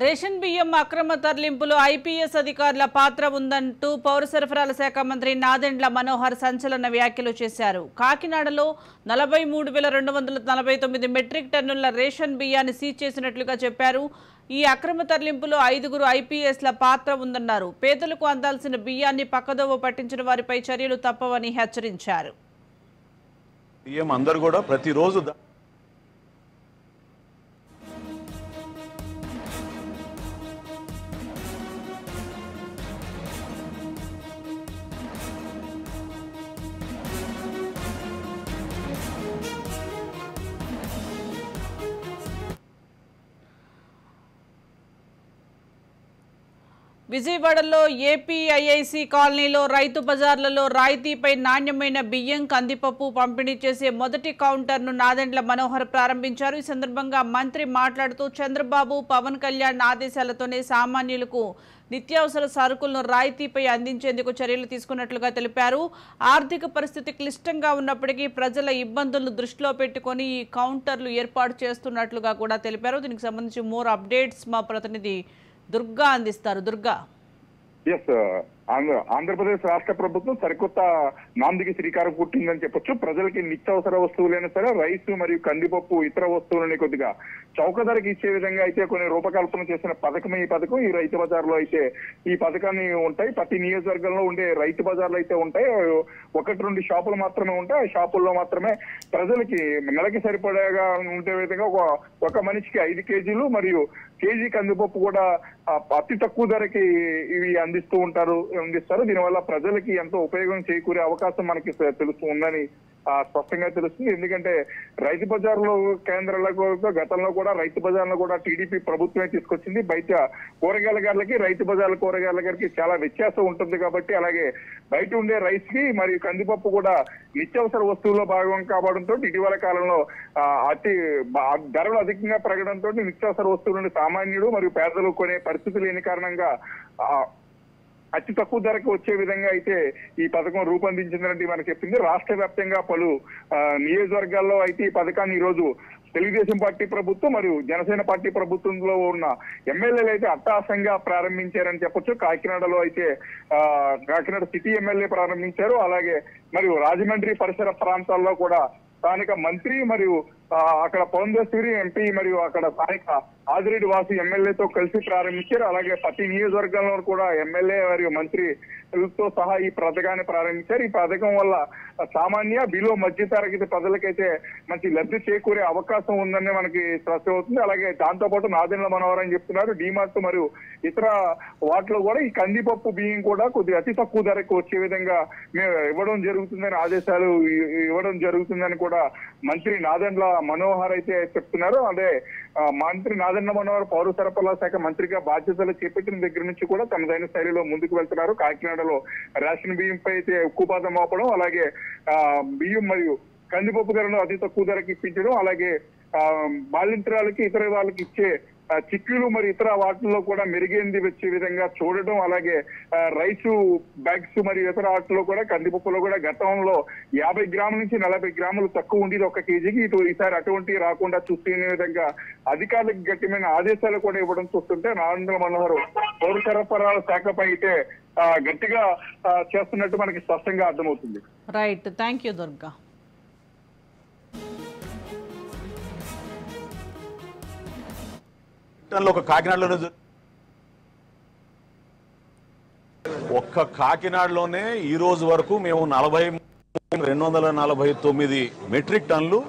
Ration బియ్యం అక్రమ తరలింపులో IPS అధికారుల పాత్ర ఉందంటూ పౌర సరఫరాల శాఖ మంత్రి నాదెండ్ల మనోహర్ సంచలన వ్యాఖ్యలు చేశారు. కాకినాడలో 43,249 మెట్రిక్ టన్నుల రేషన్ బియ్యాన్ని సీజ్ చేసినట్లుగా చెప్పారు. ఈ అక్రమ తరలింపులో 5గురు ఐపీఎస్ల పాత్ర ఉందన్నారు. పేదలకు అందాల్సిన బియ్యాన్ని పక్కదోవ పట్టించిన వారిపై చర్యలు తప్పవని హెచ్చరించారు. అందరూ కూడా ప్రతిరోజు విజయవాడలో ఏపీఐఐసి కాలనీలో రైతు బజార్లలో రాయితీపై నాణ్యమైన బియ్యం, కందిపప్పు పంపిణీ చేసే మొదటి కౌంటర్ను నాదెండ్ల మనోహర్ ప్రారంభించారు. ఈ సందర్భంగా మంత్రి మాట్లాడుతూ చంద్రబాబు, పవన్ కళ్యాణ్ ఆదేశాలతోనే సామాన్యులకు నిత్యావసర సరుకులను రాయితీపై అందించేందుకు చర్యలు తీసుకున్నట్లుగా తెలిపారు. ఆర్థిక పరిస్థితి క్లిష్టంగా ఉన్నప్పటికీ ప్రజల ఇబ్బందులను దృష్టిలో పెట్టుకుని ఈ కౌంటర్లు ఏర్పాటు చేస్తున్నట్లుగా కూడా తెలిపారు. దీనికి సంబంధించి మోర్ అప్డేట్స్ మా ప్రతినిధి దుర్గా అందిస్తారు. దుర్గా. ఆంధ్రప్రదేశ్ రాష్ట్ర ప్రభుత్వం సరికొత్త నాందికి శ్రీకారం చుట్టిందని చెప్పొచ్చు. ప్రజలకి నిత్యావసర వస్తువులైనా సరే రైస్ మరియు కందిపప్పు ఇతర వస్తువులని కొద్దిగా చౌక ధరకి ఇచ్చే విధంగా అయితే కొన్ని రూపకల్పన చేసిన పథకం ఈ పథకం. ఈ రైతు బజార్లో అయితే ఈ పథకాన్ని ఉంటాయి. ప్రతి నియోజకవర్గంలో ఉండే రైతు బజార్లు అయితే ఉంటాయి. 1-2 షాపులు మాత్రమే ఉంటాయి. ఆ షాపుల్లో మాత్రమే ప్రజలకి నెలకి సరిపడేగా ఉండే విధంగా ఒక మనిషికి 5 కేజీలు మరియు కేజీ కందిపప్పు కూడా అతి తక్కువ ధరకి ఇవి అందిస్తారు. దీనివల్ల ప్రజలకి ఎంతో ఉపయోగం చేకూరే అవకాశం మనకి తెలుస్తూ ఉందని స్పష్టంగా తెలుస్తుంది. ఎందుకంటే రైతు బజార్లో కేంద్రాలకు గతంలో కూడా రైతు బజార్లో కూడా టీడీపీ ప్రభుత్వమే తీసుకొచ్చింది. బయట కూరగాయల గారికి రైతు బజార్ల కూరగాయల గారికి చాలా వ్యత్యాసం ఉంటుంది కాబట్టి, అలాగే బయట ఉండే రైస్ కి మరియు కందిపప్పు కూడా నిత్యావసర వస్తువుల్లో భాగం కావడంతో ఇటీవల కాలంలో ధరలు అధికంగా పెరగడంతో నిత్యావసర వస్తువులను సామాన్యుడు మరియు పేదలు కొనే పరిస్థితి లేని కారణంగా అతి తక్కువ ధరకు వచ్చే విధంగా అయితే ఈ పథకం రూపొందించిందని మనకు చెప్పింది. రాష్ట్ర వ్యాప్తంగా పలు నియోజకవర్గాల్లో అయితే ఈ పథకాన్ని ఈ రోజు తెలుగుదేశం పార్టీ ప్రభుత్వం మరియు జనసేన పార్టీ ప్రభుత్వంలో ఉన్న ఎమ్మెల్యేలు అయితే అట్టహాసంగా ప్రారంభించారని చెప్పొచ్చు. కాకినాడలో అయితే కాకినాడ సిటీ ఎమ్మెల్యే ప్రారంభించారు. అలాగే మరియు రాజమండ్రి పరిసర ప్రాంతాల్లో కూడా స్థానిక మంత్రి మరియు అక్కడ పౌండేశ్వరి ఎంపీ మరియు అక్కడ స్థానిక ఆదిరెడ్డి వాసు ఎమ్మెల్యేతో కలిసి ప్రారంభించారు. అలాగే ప్రతి నియోజకవర్గంలో కూడా ఎమ్మెల్యే మరియు మంత్రితో సహా ఈ పథకాన్ని ప్రారంభించారు. ఈ పథకం వల్ల సామాన్య బిలో మధ్య తరగతి ప్రజలకైతే మంచి లబ్ధి చేకూరే అవకాశం ఉందని మనకి స్పష్టమవుతుంది. అలాగే దాంతో పాటు నాదెండ్ల మనోహర్ అని చెప్తున్నారు, డీమార్ట్ మరియు ఇతర వాటిలో కూడా ఈ కందిపప్పు బియ్యం కూడా కొద్దిగా అతి తక్కువ ధరకు వచ్చే విధంగా మేము ఇవ్వడం జరుగుతుందని ఆదేశాలు ఇవ్వడం జరుగుతుందని కూడా మంత్రి నాదెండ్ల మనోహర్ అయితే చెప్తున్నారు. అదే మంత్రి నాదెండ్ల మనోహర్ పౌర సరఫరాల శాఖ మంత్రిగా బాధ్యతలు చేపట్టిన దగ్గర నుంచి కూడా తనదైన శైలిలో ముందుకు వెళ్తున్నారు. కాకినాడలో రేషన్ బియ్యంపై అయితే ఉక్కుపాదం మోపడం, అలాగే బియ్యం మరియు కందిపప్పు ధరను అతి తక్కువ ధరకి ఇప్పించడం, అలాగే బాలింతరాలకి ఇతర వాళ్ళకి ఇచ్చే చిక్కులు మరి ఇతర వాటిల్లో కూడా మెరుగైంది వచ్చే విధంగా చూడడం, అలాగే రైసు బ్యాగ్స్ మరియు ఇతర వాటిలో కూడా కందిపప్పులో కూడా గతంలో 50 గ్రాముల నుంచి 40 గ్రాములు తక్కువ ఉండేది 1 కేజీకి. ఈసారి అటువంటి రాకుండా చూసుకునే విధంగా అధికారులకు గట్టిమైన ఆదేశాలు కూడా ఇవ్వడం చూస్తుంటే నాదెండ్ల మనోహర్ పౌర సరఫరాల శాఖపై అయితే గట్టిగా చేస్తున్నట్టు మనకి స్పష్టంగా అర్థమవుతుంది. Right, thank you Durga. ఒక కాకినాడలోనే కాకినాడలోనే ఈ రోజు వరకు మేము 249 మెట్రిక్ టన్నులు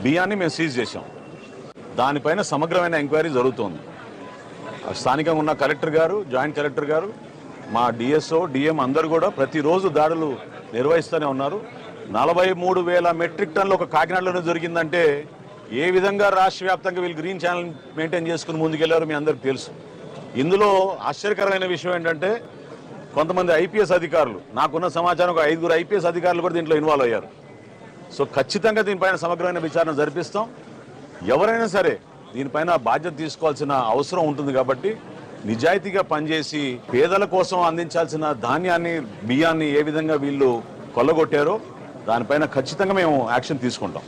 బియ్యాన్ని మేము సీజ్ చేశాం. దానిపైన సమగ్రమైన ఎంక్వైరీ జరుగుతోంది. స్థానికంగా ఉన్న కలెక్టర్ గారు, జాయింట్ కలెక్టర్ గారు, మా డిఎస్ఓ, డిఎం అందరూ కూడా ప్రతిరోజు దాడులు నిర్వహిస్తూనే ఉన్నారు. 43,000 మెట్రిక్ టన్నులు ఒక కాకినాడలోనే జరిగిందంటే ఏ విధంగా రాష్ట్ర వ్యాప్తంగా వీళ్ళు గ్రీన్ ఛానల్ మెయింటైన్ చేసుకుని ముందుకెళ్లారో మీ అందరికి తెలుసు. ఇందులో ఆశ్చర్యకరమైన విషయం ఏంటంటే కొంతమంది ఐపీఎస్ అధికారులు, నాకున్న సమాచారం 5గురు ఐపీఎస్ అధికారులు కూడా దీంట్లో ఇన్వాల్వ్ అయ్యారు. సో ఖచ్చితంగా దీనిపైన సమగ్రమైన విచారణ జరిపిస్తాం. ఎవరైనా సరే దీనిపైన బాధ్యత తీసుకోవాల్సిన అవసరం ఉంటుంది కాబట్టి నిజాయితీగా పనిచేసి పేదల కోసం అందించాల్సిన ధాన్యాన్ని, బియ్యాన్ని ఏ విధంగా వీళ్ళు కొల్లగొట్టారో దానిపైన ఖచ్చితంగా మేము యాక్షన్ తీసుకుంటాం.